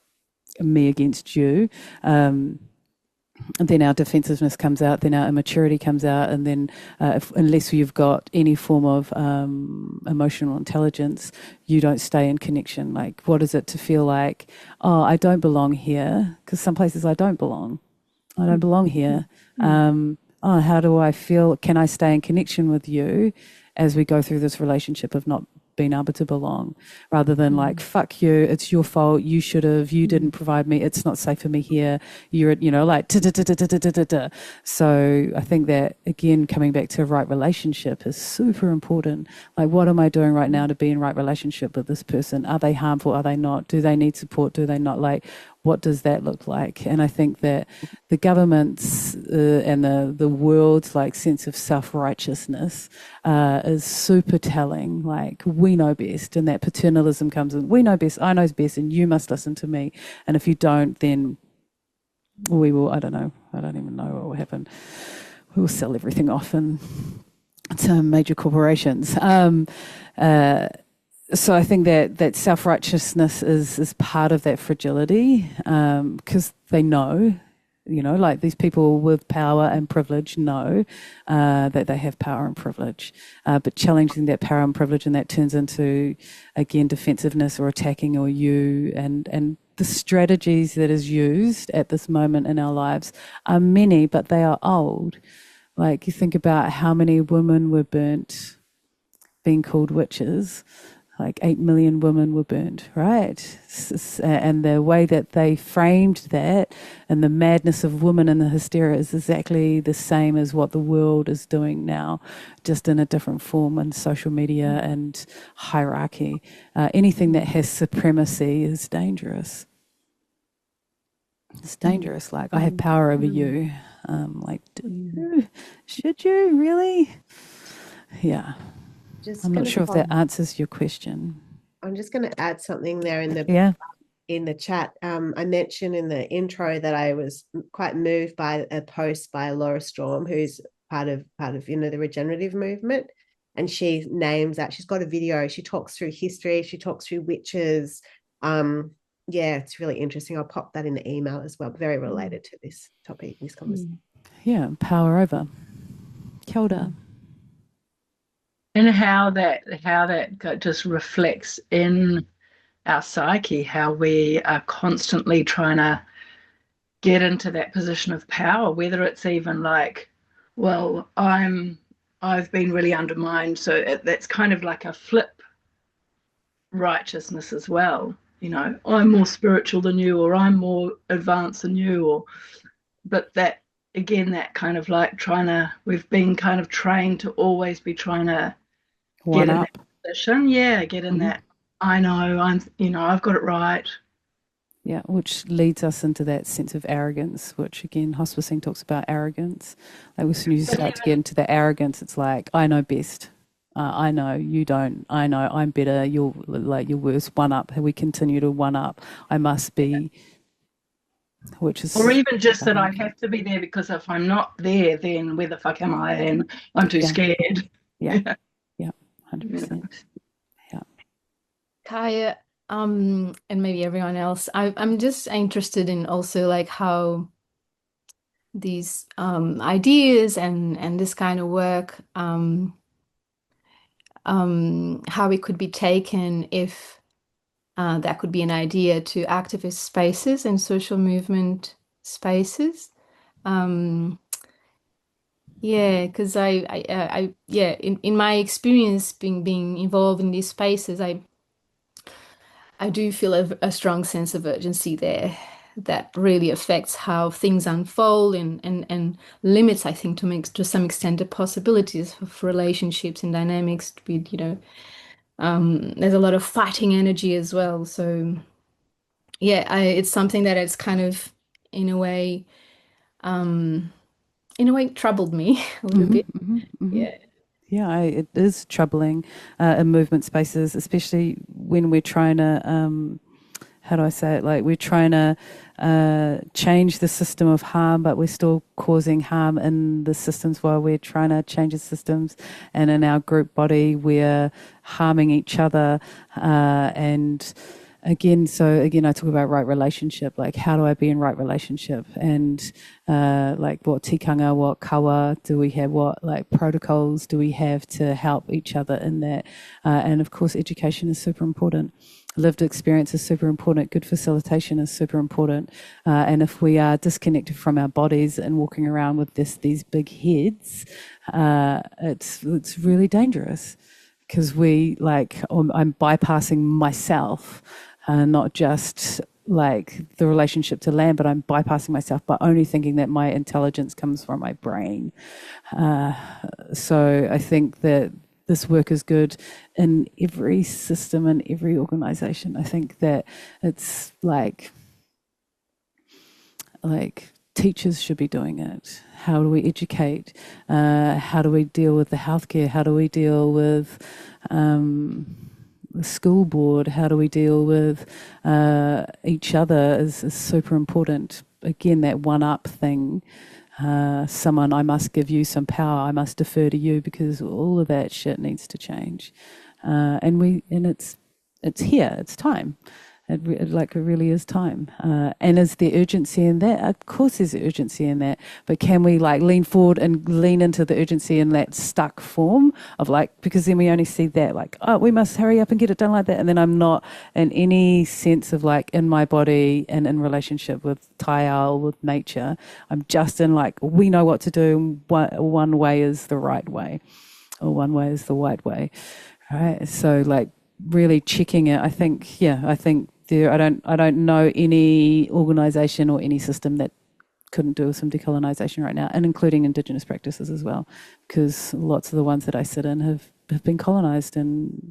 me against you, and then our defensiveness comes out, then our immaturity comes out, and then unless you've got any form of emotional intelligence, you don't stay in connection. Like, what is it to feel like, oh, I don't belong here? Because some places I don't belong. I don't belong here. Oh, how do I feel? Can I stay in connection with you as we go through this relationship of not been able to belong, rather than like, fuck you, it's your fault, you should have, you didn't provide me, it's not safe for me here, you're, you know, like So I think that, again, coming back to right relationship is super important. Like, what am I doing right now to be in right relationship with this person? Are they harmful? Are they not? Do they need support? Do they not? Like, what does that look like? And I think that the government's and the world's like sense of self-righteousness is super telling. Like, we know best, and that paternalism comes in. We know best, I know best, and you must listen to me. And if you don't, then we will, I don't even know what will happen. We will sell everything off to major corporations. So I think that self-righteousness is part of that fragility, because they know, you know, like these people with power and privilege know that they have power and privilege, but challenging that power and privilege, and that turns into, again, defensiveness or attacking or you, and the strategies that is used at this moment in our lives are many, but they are old. Like, you think about how many women were burnt being called witches. Like 8 million women were burned, right? And the way that they framed that and the madness of women and the hysteria is exactly the same as what the world is doing now, just in a different form in social media and hierarchy. Anything that has supremacy is dangerous. It's dangerous. Like, I have power over you. Like, should you really? Yeah. I'm not sure if that answers your question. I'm just going to add something there in the chat. I mentioned in the intro that I was quite moved by a post by Laura Storm, who's part of the regenerative movement, and she names that. She's got a video. She talks through history. She talks through witches. It's really interesting. I'll pop that in the email as well. Very related to this topic, this conversation. Yeah, power over. Kia ora. And how that just reflects in our psyche, how we are constantly trying to get into that position of power, whether it's even like, well, I've been really undermined, so that's kind of like a flip righteousness as well. You know, I'm more spiritual than you, or I'm more advanced than you, but that, again, that kind of like we've been kind of trained to always be trying to get in that position. Yeah, get in that, I know, I've got it right. Yeah, which leads us into that sense of arrogance, which, again, hospicing talks about arrogance. Like, as soon as you start to get into the arrogance, it's like, I know best. I know, you don't. I know, I'm better. You're worse. One up. We continue to one up. I must be. Which is, or even just that I have to be there, because if I'm not there, then where the fuck am I? And I'm too scared. Yeah, 100%. Yeah. Kaia, and maybe everyone else, I'm just interested in also like how these ideas and this kind of work, how it could be taken if that could be an idea to activist spaces and social movement spaces. Because in my experience being involved in these spaces, I do feel a strong sense of urgency there that really affects how things unfold and limits, I think, to some extent, the possibilities for relationships and dynamics to be, there's a lot of fighting energy as well. So it's something that it's kind of, in a way, troubled me a little bit. Yeah, it is troubling in movement spaces, especially when we're trying to, how do I say it? Like, we're trying to change the system of harm, but we're still causing harm in the systems while we're trying to change the systems. And in our group body, we're harming each other. And again, I talk about right relationship, like, how do I be in right relationship? And like, what tikanga, what kawa do we have, what like protocols do we have to help each other in that? And of course, education is super important. Lived experience is super important. Good facilitation is super important. And if we are disconnected from our bodies and walking around with these big heads, it's really dangerous. because I'm bypassing myself, not just like the relationship to land, but I'm bypassing myself by only thinking that my intelligence comes from my brain. So I think that this work is good in every system and every organisation. I think that it's like teachers should be doing it. How do we educate? How do we deal with the healthcare? How do we deal with the school board? How do we deal with each other is super important. Again, that one-up thing. Someone, I must give you some power, I must defer to you, because all of that shit needs to change. And it's here, it's time. It really is time. And is there urgency in that? Of course there's urgency in that. But can we lean forward and lean into the urgency in that stuck form of because then we only see that we must hurry up and get it done like that. And then I'm not in any sense of in my body and in relationship with Taiao, with nature. I'm just in we know what to do. One way is the right way, or one way is the right way. Right? So really checking it. I think I don't know any organisation or any system that couldn't do with some decolonisation right now, and including Indigenous practices as well, because lots of the ones that I sit in have been colonised and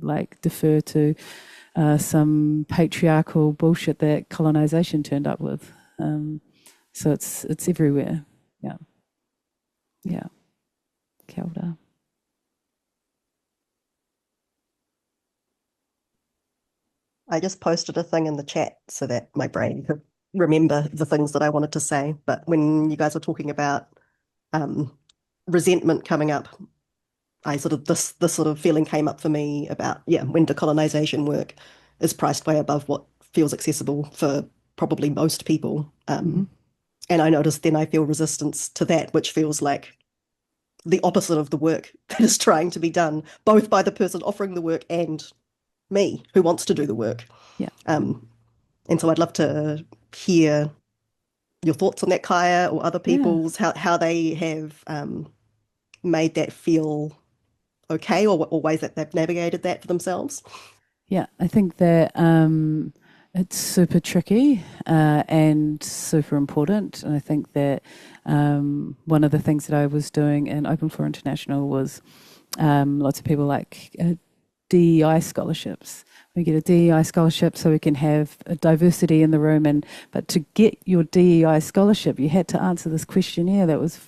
defer to some patriarchal bullshit that colonisation turned up with. So it's everywhere. Yeah. Kia ora. I just posted a thing in the chat so that my brain could remember the things that I wanted to say. But when you guys were talking about resentment coming up, this sort of feeling came up for me about, when decolonisation work is priced way above what feels accessible for probably most people. And I noticed then I feel resistance to that, which feels like the opposite of the work that is trying to be done, both by the person offering the work and me who wants to do the work. And so I'd love to hear your thoughts on that, Kaia, or other people's, how they have made that feel okay, or ways that they've navigated that for themselves. I think that it's super tricky and super important. And I think that one of the things that I was doing in Open Floor International was lots of people DEI scholarships. We get a DEI scholarship so we can have a diversity in the room. But to get your DEI scholarship, you had to answer this questionnaire that was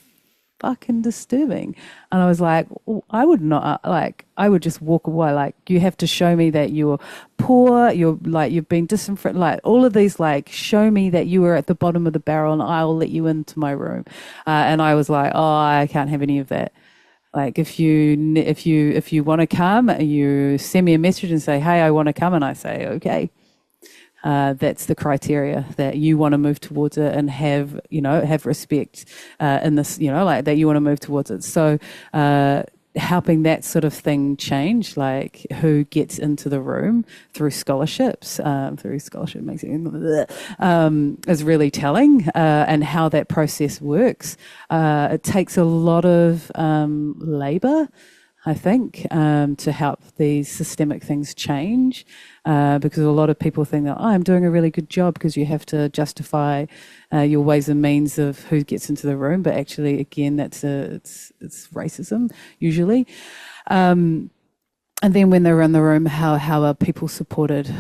fucking disturbing. And I was like, I would not, I would just walk away. You have to show me that you're poor, you've been disenfranchised, all of these, show me that you were at the bottom of the barrel and I'll let you into my room. And I was like, I can't have any of that. If you want to come, you send me a message and say, hey, I want to come, and I say, okay. That's the criteria, that you want to move towards it and have respect in this, that you want to move towards it. So helping that sort of thing change, who gets into the room through scholarships, makes it is really telling, and how that process works. It takes a lot of labour, I think, to help these systemic things change, because a lot of people think that I'm doing a really good job, because you have to justify your ways and means of who gets into the room. But actually, again, it's racism usually. And then when they're in the room, how are people supported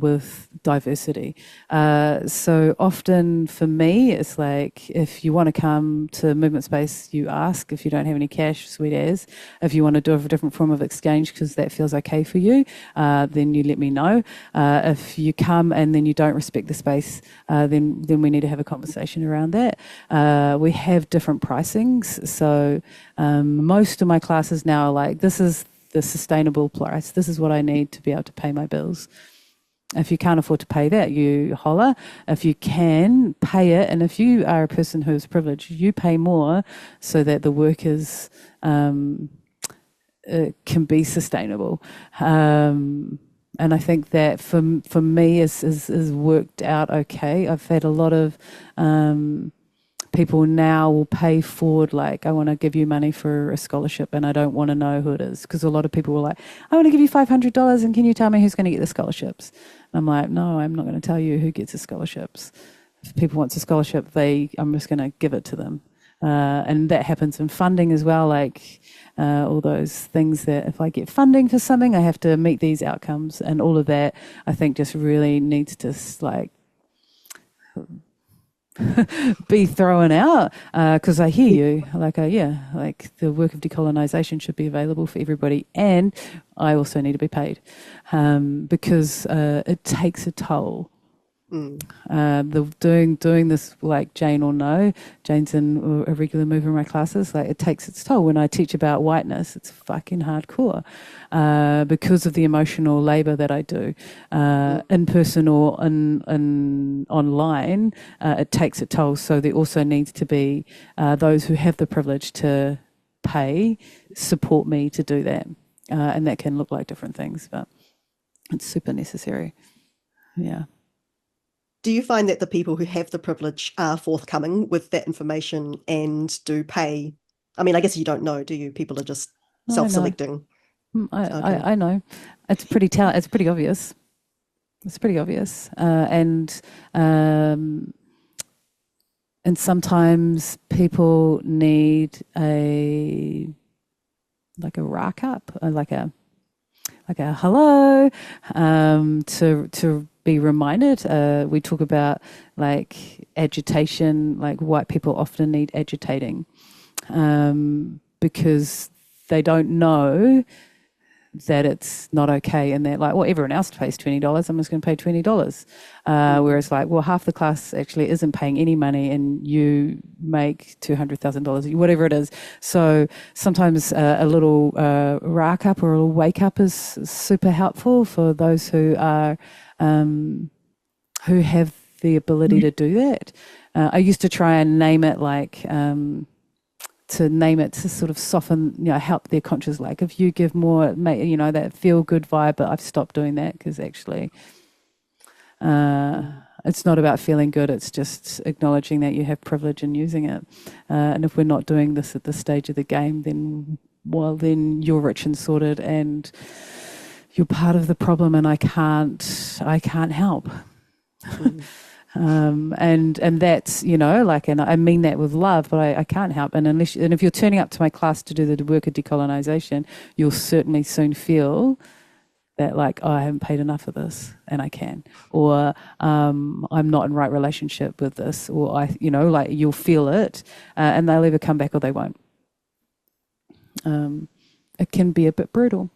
with diversity? So often for me, it's if you want to come to Movement Space, you ask. If you don't have any cash, sweet as. If you want to do a different form of exchange because that feels okay for you, then you let me know. If you come and then you don't respect the space, then we need to have a conversation around that. We have different pricings. So most of my classes now are this is the sustainable price. This is what I need to be able to pay my bills. If you can't afford to pay that, you holler. If you can, pay it. And if you are a person who is privileged, you pay more so that the work is can be sustainable. And I think that for me is worked out okay. I've had a lot of people now will pay forward, like, I want to give you money for a scholarship and I don't want to know who it is. Because a lot of people were like, I want to give you $500 and can you tell me who's going to get the scholarships? And I'm like, no, I'm not going to tell you who gets the scholarships. If people want a scholarship, I'm just going to give it to them. And that happens in funding as well, like all those things that if I get funding for something, I have to meet these outcomes, and all of that I think just really needs to like be thrown out, because I hear you, like like the work of decolonisation should be available for everybody, and I also need to be paid, because it takes a toll. Doing this, like Jane will know, Jane's in a regular mover in my classes, like it takes its toll. When I teach about whiteness, it's fucking hardcore, because of the emotional labour that I do, in person or in online. It takes a toll. So there also needs to be those who have the privilege to pay support me to do that, and that can look like different things, but it's super necessary. Yeah. Do you find that the people who have the privilege are forthcoming with that information and do pay? I mean, I guess you don't know, do you? People are just self-selecting. I know. It's pretty obvious. It's pretty obvious. And sometimes people need a rack up, like a hello, to be reminded. We talk about like agitation, like white people often need agitating, because they don't know that it's not okay, and they're like, well, everyone else pays $20, I'm just going to pay $20. Whereas like, well, half the class actually isn't paying any money and you make $200,000, whatever it is. So sometimes a little rack up or a little wake up is super helpful for those who are who have the ability to do that. I used to try and name it like to sort of soften, help their conscious. Like if you give more, that feel good vibe. But I've stopped doing that because actually, it's not about feeling good. It's just acknowledging that you have privilege and using it. And if we're not doing this at this stage of the game, then you're rich and sorted, and you're part of the problem, and I can't help. And that's, and I mean that with love, but I can't help. And if you're turning up to my class to do the work of decolonisation, you'll certainly soon feel that like, I haven't paid enough of this and I can, or I'm not in right relationship with this, or you'll feel it, and they'll either come back or they won't. It can be a bit brutal.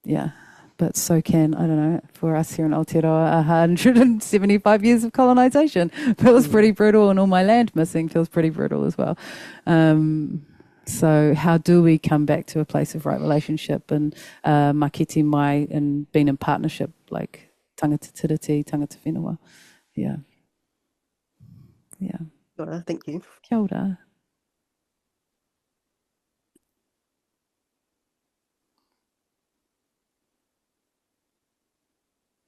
Yeah. But so can, I don't know, for us here in Aotearoa, 175 years of colonisation feels pretty brutal, and all my land missing feels pretty brutal as well. So how do we come back to a place of right relationship and makiti mai, and being in partnership, like tangata tiriti, tangata whenua? Yeah. Yeah. Kia ora, thank you. Kia ora.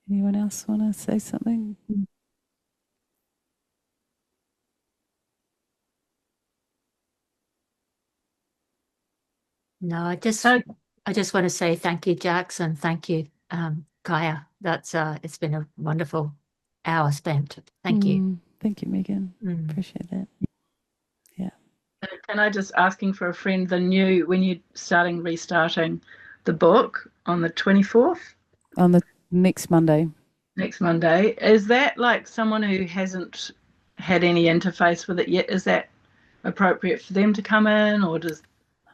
Anyone else want to say something? No, I just want to say thank you, Jax, and thank you, Kaia. That's it's been a wonderful hour spent. Thank you. Thank you, Megan. Appreciate that. Yeah. Can I just asking for a friend, when you're restarting the book on the 24th? On the next Monday. Next Monday. Is that like someone who hasn't had any interface with it yet? Is that appropriate for them to come in, or does...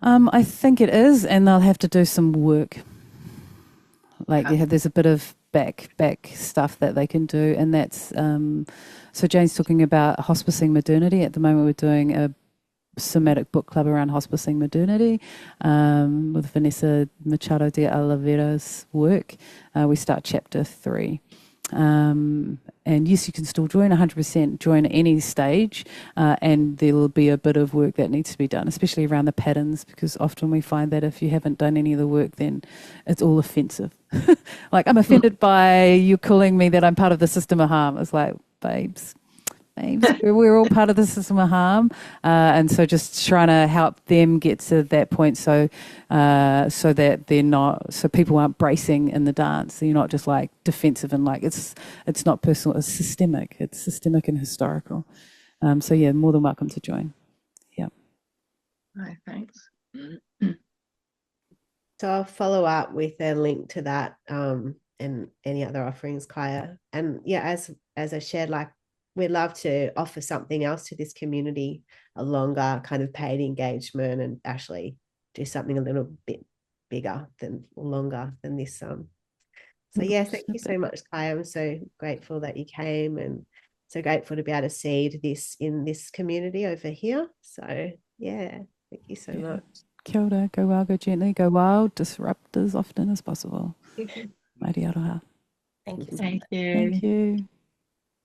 I think it is, and they'll have to do some work. Like there's a bit of back stuff that they can do, and that's so Jane's talking about hospicing modernity. At the moment we're doing a somatic book club around hospicing modernity, with Vanessa Machado de Oliveira's work. We start chapter 3. And yes, you can still join 100%, join at any stage, and there will be a bit of work that needs to be done, especially around the patterns, because often we find that if you haven't done any of the work, then it's all offensive. Like, I'm offended by you calling me that I'm part of the system of harm. It's like, babes, names. We're all part of the system of harm, and so just trying to help them get to that point, so that they're not, so people aren't bracing in the dance. So you're not just like defensive and like it's not personal. It's systemic. It's systemic and historical. So yeah, more than welcome to join. Yeah. Right, thanks. So I'll follow up with a link to that and any other offerings, Kaia. And yeah, as I shared, like we'd love to offer something else to this community, a longer kind of paid engagement, and actually do something a little bit bigger than longer than this. So yeah, thank you so much, Kaia. I'm so grateful that you came, and so grateful to be able to seed this in this community over here. So yeah, thank you so much. Kia ora, go well, go gently, go wild, disrupt as often as possible. Mauri aroha. Thank you. Thank you. Thank you.